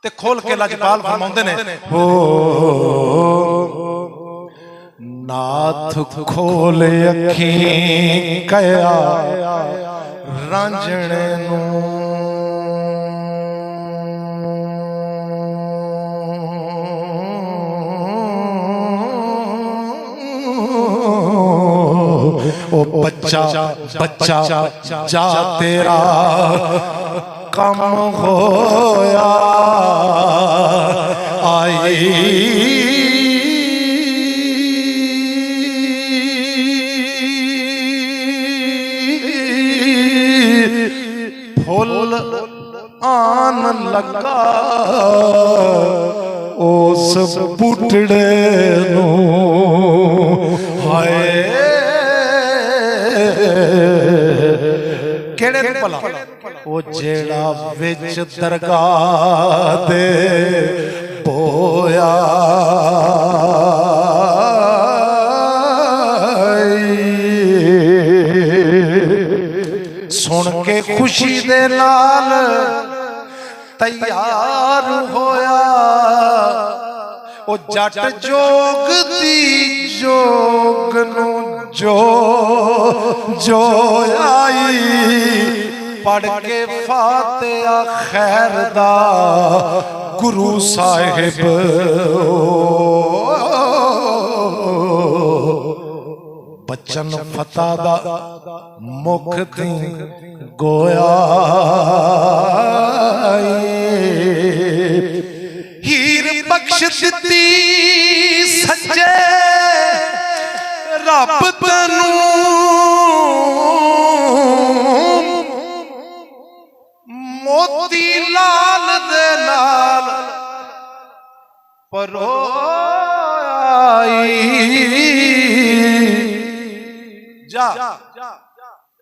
ते खोल के लजपाल फरमाउंदे ने हो नाथ खोल अखीं कया रांझणे नूं ओ बच्चा बच्चा जा तेरा कम होया आई फुल आन लगा उस बुटड़े नू हाय केड़े भला ओ जेड़ा विच दरगाह दे बोया सुन के खुशी दे नाल तैयार होया ओ जट जोग दी जोग नू जो जो आई पढ़ के फातिहा खैर दा गुरु साहिब बचन फता दा मुख ती गोया हीर बख्श दिती सच्चे रब तैनू मोती लाल दे नाल परोई जा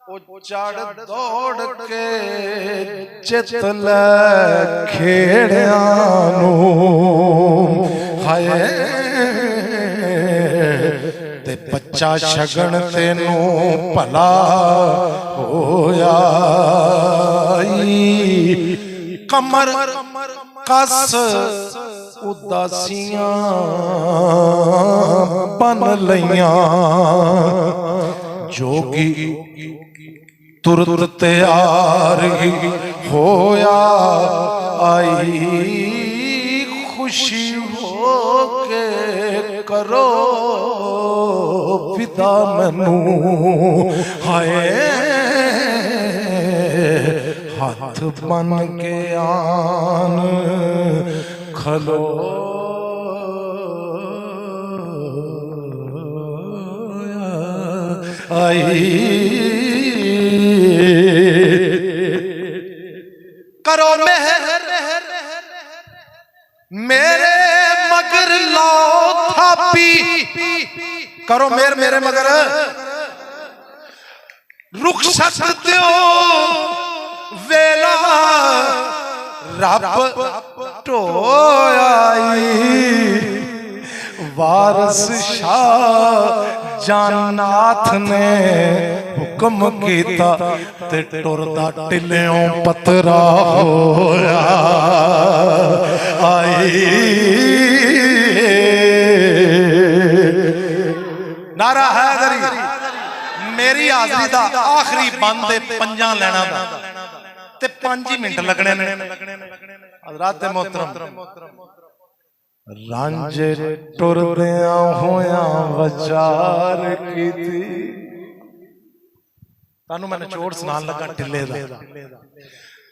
ओ चढ़ दौड़ के चित लै खेड़ियां नू हाय ते बच्चा शगन तेनू भला होया कमर कस उदासियां बन लइयां जोगी तुरत तैयार ही होया आई खुशी हो के करो विदा मैनू हाय हाथ बन के आन खलो आई करो मेहर मेरे मगर लाओ थापी करो मेहर मेरे मगर रुखसत दियो वेला रब टोयाई वारस शाह जाननाथ ने हुक्म कीता ते टुरदा टिल्लियों पतरा होया आई नारा हैदरी मेरी हाजरी दा आखिरी बंद पंजा लैना दा ते 5 ही मिनट लगने ने हज़रात मोहतरम रांझे टुरदियां होया विचार कीती तानू मैंने चोट सुनान लगा टिल्ले दा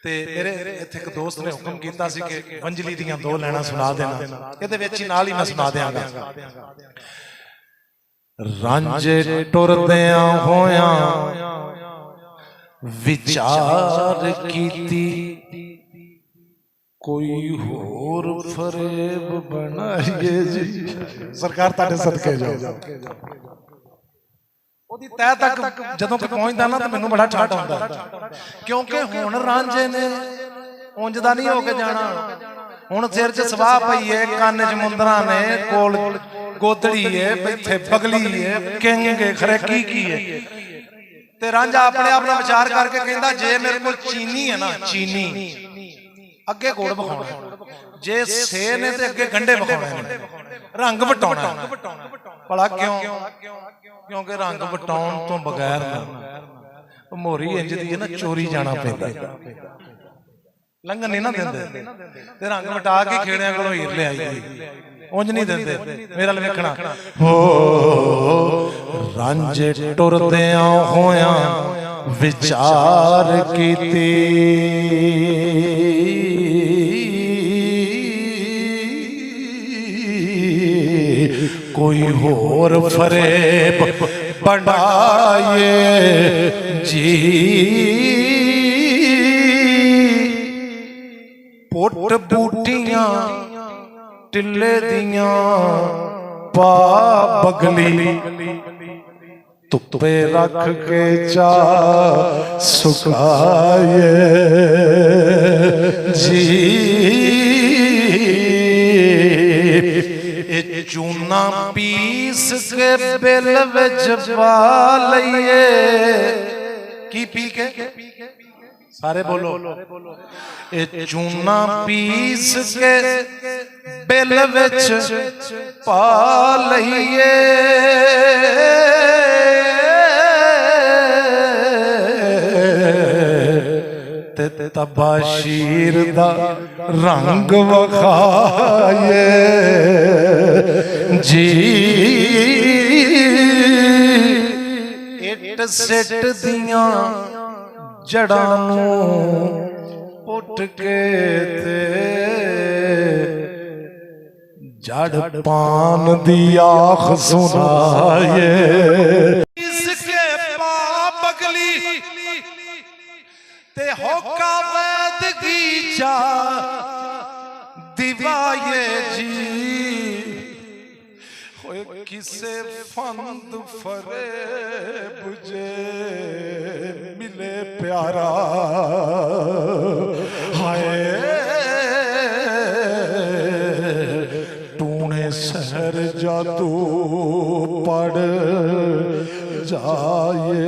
ते मेरे इत्थे एक दोस्त ने हुक्म कीता सी कि वंजली दियां 2 लाइनां सुना देना इहदे विच ही नाल ही मैं सुना देंगा रांझे टुरदियां होया विचार कीती कोई होर फरेब बनाइए जी सरकार ताड़े सदके जाओ ओदी तय तक जदों तक पहुंचदा ना तो मैनू बड़ा ठाट आउंदा क्योंकि हुण रांझे ने उंजदा नहीं होके जाना हुण सिर च सवाह पई है कान च मुंदरा ने कोल गोदड़ी है इत्थे पगली है किंग है खरे की है ते रांझा अपने आप नाल विचार करके कहंदा जे मेरे कोल चीनी है ना चीनी अगे गुड़ बखाउणा ਜੇ ਸੇ ਨੇ ਤੇ ਅੱਗੇ ਗੰਢੇ ਵਿਖਾਉਣੇ ਨੇ, ਰੰਗ ਵਟਾਉਣਾ ਭਲਾ ਕਿਉਂ? ਕਿਉਂਕਿ ਰੰਗ ਵਟਾਉਣ ਤੋਂ ਬਗੈਰ ਮੋਹਰੀ ਇੰਜ ਦੀ ਹੈ ਨਾ, ਚੋਰੀ ਜਾਣਾ ਪੈਂਦਾ, ਲੰਘਣ ਨਹੀਂ ਨਾ ਦਿੰਦੇ, ਤੇ ਰੰਗ ਵਟਾ ਕੇ ਖੇੜਿਆਂ ਕੋਲੋਂ ਹੀਰ ਲਿਆਈ, ਉਂਝ ਨਹੀਂ ਦਿੰਦੇ। ਮੇਰਾ ਵੇਖਣਾ ਹੋ ਰਾਂਝੇ ਟੁਰਦਿਆਂ ਹੋਇਆਂ ਵਿਚਾਰ ਕੀਤੀ, कोई होर फरेब बनाए जी, पुट बूटियां टिल्ले दियां पा बगली, धुप्पे रख के चा सुकाए जी, चूना पीस के बिल विच पा लईए, की पी के सारे बोलो, ए चूना पीस के बिल विच पा लईए, ते तबाशीर दा रंग वखाए जी, इट सिट दियां जड़ां नूं पुट के ते जड़ पान दी आख सुनाए, इसके पाप बगली ते होका वैद की चा दिवाए जी, किसे फंद फरेब जे मिले प्यारा, हाय टूने शहर जादू पड़ जाए।